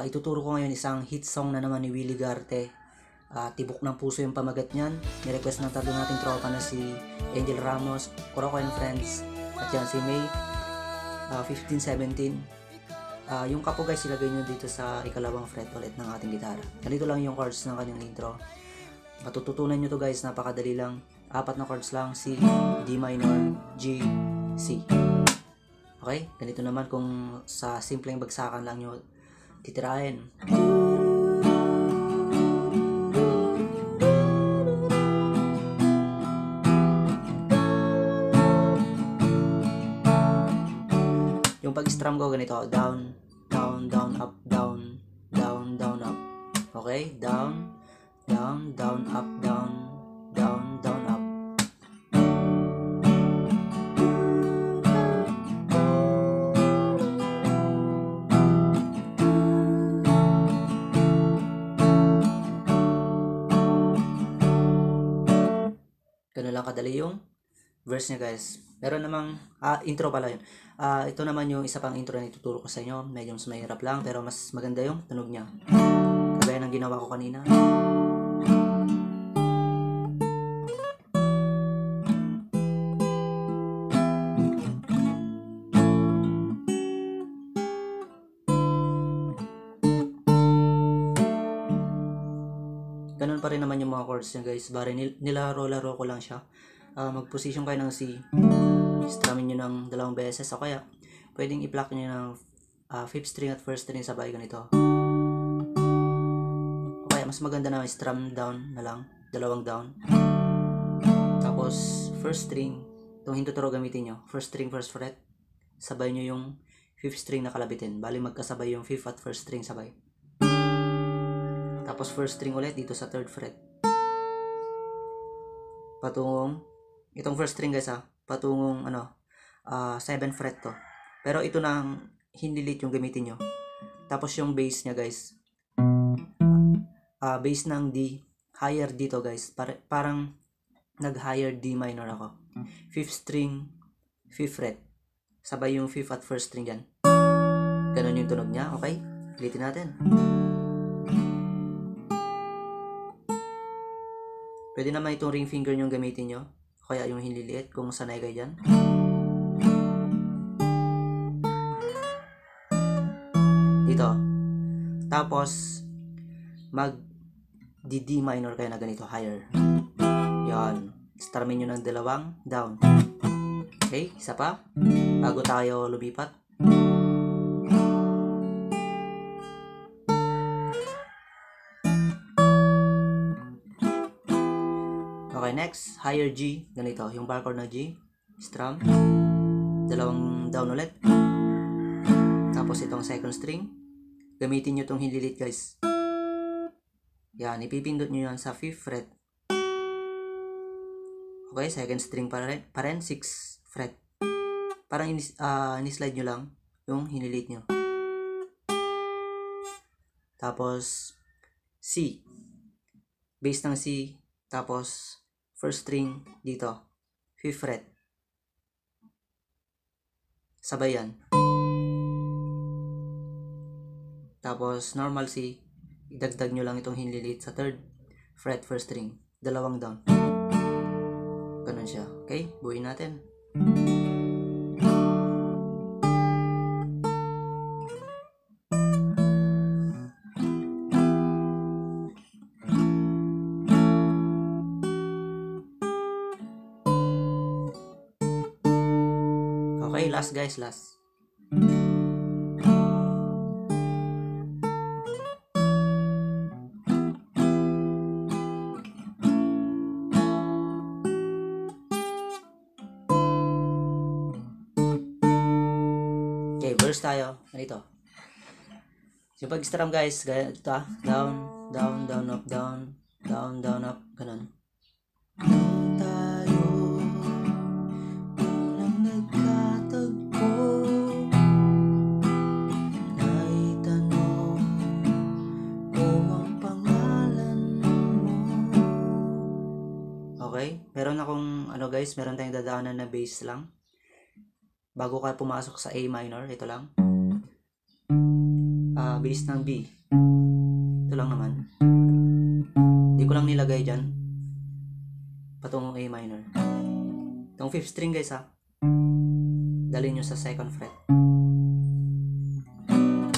Ituturo ko ngayon isang hit song na naman ni Willie Garte. Tibok ng puso yung pamagat niyan. Ni-request ng tatlo nating tropa na si Angel Ramos, Coroco and Friends, at yan si May 1517. Yung kapo guys, ilagay nyo dito sa ikalawang fret ulit ng ating gitara. Ganito lang yung chords ng kanyang intro. Matututunan nyo to guys, napakadali lang. 4 na chords lang, C, D minor, G, C. Okay, ganito naman kung sa simpleng bagsakan lang nyo titirahin. Yung pag-strum ko ganito, down, down, down, up, down, down, down, up. Okay, down, down, down, up, down, down, down, up. Ganun lang kadali yung verse niya guys. Meron namang intro pala yun. Ito naman yung isa pang intro na ituturo ko sa inyo. Medyo mas mahirap lang pero mas maganda yung tunog niya. Kagaya ng ginawa ko kanina. Ganun pa rin naman yung mga chords niya guys. Bari nilaro-laro ko lang siya. Mag-position kayo ng C. Strumming nyo ng 2 beses. O kaya, pwedeng i-pluck nyo ng 5th string at 1st string sabay ganito. O kaya, mas maganda na strum down na lang. 2 down. Tapos, 1st string. Itong hintuturo gamitin nyo. 1st string, 1st fret. Sabay nyo yung 5th string na kalabitin. Bali, magkasabay yung 5th at 1st string sabay. Tapos 1st string ulit dito sa 3rd fret. Patungong, itong 1st string guys patungong 7th fret to. Pero ito na hindi lit yung gamitin nyo. Tapos yung bass nya guys, bass ng D, higher dito guys. Parang nag-higher D minor ako. 5th string, 5th fret. Sabay yung 5th at 1st string yan. Ganun yung tunog nya, okay? Ulitin natin. Pwede naman itong ring finger yung gamitin nyo. Kaya yung hinliliit kung sanay kayo dyan. Dito. Tapos, D minor kayo na ganito, higher. Yan. Strumming nyo ng 2 down. Okay, isa pa. Bago tayo lumipat. Okay, next, higher G, ganito, yung bar chord na G, strum, 2 down ulit, tapos itong 2nd string, gamitin nyo itong hinlilit guys, yan, ipipindot nyo yan sa 5th fret, okay, 2nd string pa rin 6th fret, parang in-slide nyo lang yung hinlilit nyo, tapos C, bass ng C, tapos 1st string dito, 5th fret. Sabay yan. Tapos normal C, idagdag nyo lang itong hinlilit sa 3rd fret 1st string, 2 down. Ganun siya. Okay, buuin natin. Okay, last guys, last. Okay, verse tayo. Ganito. Yung pag-strum guys, ganito down, down, down, up, down, down, down, up, ganun. Okay, meron akong guys, meron tayong dadaanan na bass lang. Bago ka pumasok sa A minor, ito lang. bilis ng B. Ito lang naman. Hindi ko lang nilagay dyan. Patungong A minor. Itong 5th string guys ha. Dalhin nyo sa 2nd fret.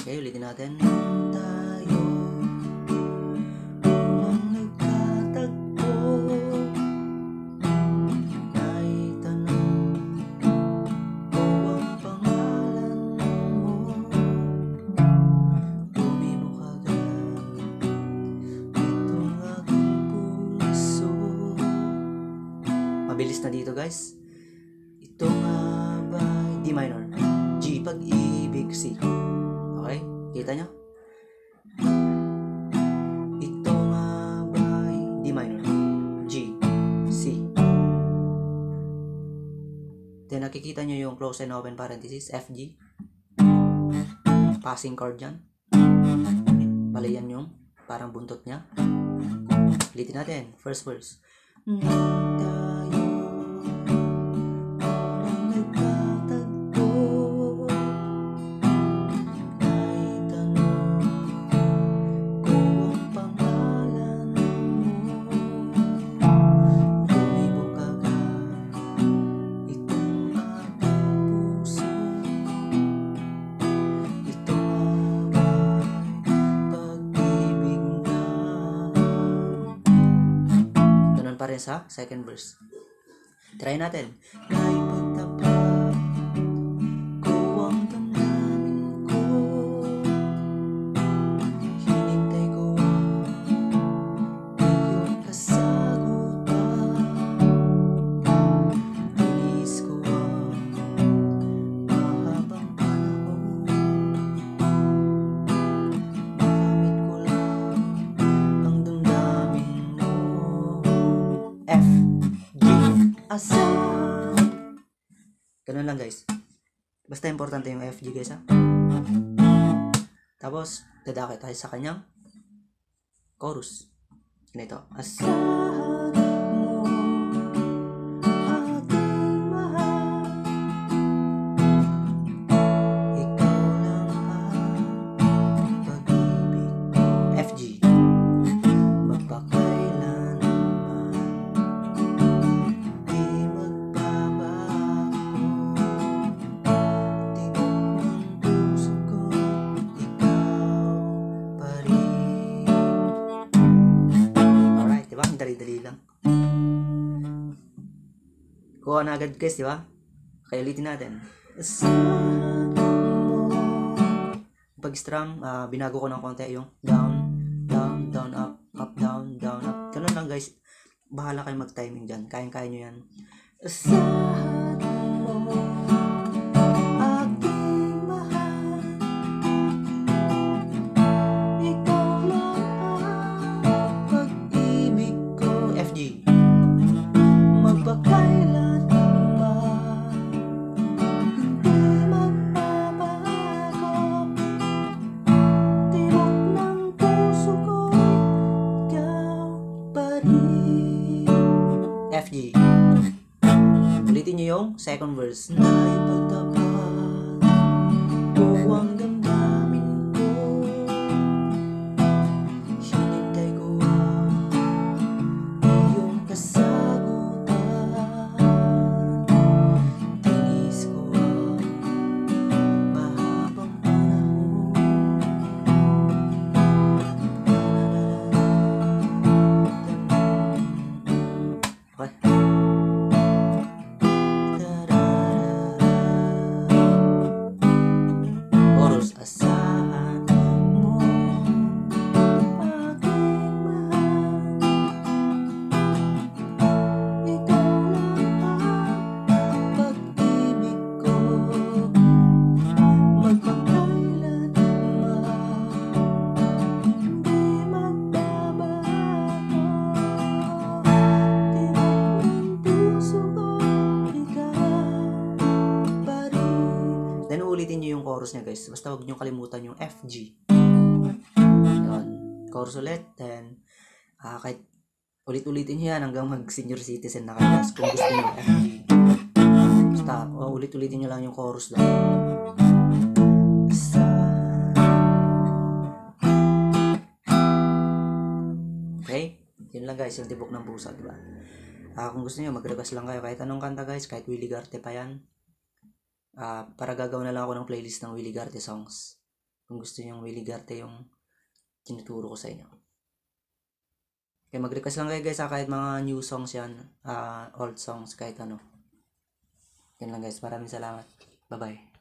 Okay, ulitin natin. Tayo ang nagtatagpo, naitanong ko ang pangalan mo, tumibok agad itong aking puso. Mabilis na dito guys. Ito nga ba D minor, G pag-ibig, C. Okay, kita nyo? Ito nga ba D minor, G, C. Then nakikita nyo yung close and open parenthesis, F, G. Passing chord yan. Bali yan yung parang buntot nya. Ulitin natin, first verse. Pa rin sa second verse. Try natin. Naipagtapat ko ang damdamin ko, hinintay ko iyong kasagutan, tinis ko ang mahabang panahon, makamit ko lang ang damdamin mo. F, G, asan? Ganun lang guys. Basta importante yung F, G guys ha. Tapos, dadakit tayo sa kanyang chorus. Ganito. Asahan mo, aking mahal, ikaw lang ang pag-ibig ko. F, G. Magpakailan dali-dali lang. Kuha na agad guys, di ba? Kaya ulitin natin. Pag strum, binago ko ng konti yung down, down, down, up, up, down, down, up. Ganun lang guys. Bahala kayo mag-timing dyan. Kayang-kaya nyo yan. Asahan mo, aking mahal, ikaw lang ang pag-ibig ko. F, G. Magpakailan man, hindi magbabago. Tibok ng puso ko, ikaw pa rin. F, G. Ulitin nyo yung second verse. Naipagtapat ko ang damdamin ko, hinintay ko ang iyong kasagutan, tinis ko ang mahabang panahon. Okay. Chorus. Asahan mo, aking mahal, ikaw lang ang pag-ibig ko. Magpakailan man, hindi magbabago. Tibok ng puso ko, ikaw pa rin. Then ulitin nyo yung chorus niya guys. Basta huwag nyo kalimutan yung F, G. Yun. Chorus ulit. Then kahit ulit-ulitin nyo yan hanggang mag-senior citizen na kayo guys. Kung gusto nyo F, G. Basta ulit-ulitin nyo lang yung chorus lang. Yun lang guys, yung tibok ng puso, diba? Kung gusto niyo mag-request lang kayo kahit anong kanta guys, kahit Willie Garte pa yan. Para gagawa na lang ako ng playlist ng Willie Garte songs. Kung gusto niyo yung Willie Garte yung tinuturo ko sa inyo. Kaya mag-request lang kayo guys kahit mga new songs yan, old songs, kahit ano. Yan lang guys, maraming salamat. Bye bye.